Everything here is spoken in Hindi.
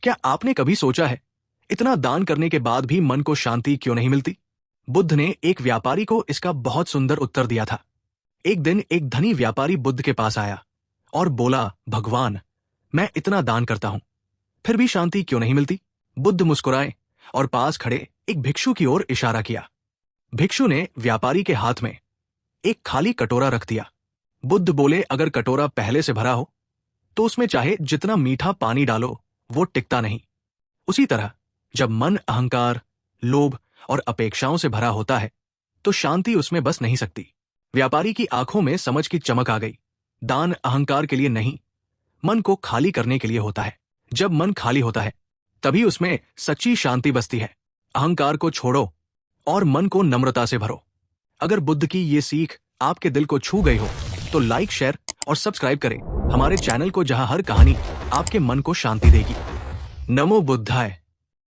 क्या आपने कभी सोचा है, इतना दान करने के बाद भी मन को शांति क्यों नहीं मिलती? बुद्ध ने एक व्यापारी को इसका बहुत सुंदर उत्तर दिया था। एक दिन एक धनी व्यापारी बुद्ध के पास आया और बोला, भगवान, मैं इतना दान करता हूं, फिर भी शांति क्यों नहीं मिलती? बुद्ध मुस्कुराए और पास खड़े एक भिक्षु की ओर इशारा किया। भिक्षु ने व्यापारी के हाथ में एक खाली कटोरा रख दिया। बुद्ध बोले, अगर कटोरा पहले से भरा हो तो उसमें चाहे जितना मीठा पानी डालो वो टिकता नहीं। उसी तरह जब मन अहंकार, लोभ और अपेक्षाओं से भरा होता है तो शांति उसमें बस नहीं सकती। व्यापारी की आंखों में समझ की चमक आ गई। दान अहंकार के लिए नहीं, मन को खाली करने के लिए होता है। जब मन खाली होता है तभी उसमें सच्ची शांति बसती है। अहंकार को छोड़ो और मन को नम्रता से भरो। अगर बुद्ध की ये सीख आपके दिल को छू गई हो तो लाइक, शेयर और सब्सक्राइब करें हमारे चैनल को, जहां हर कहानी आपके मन को शांति देगी। नमो बुद्धाय।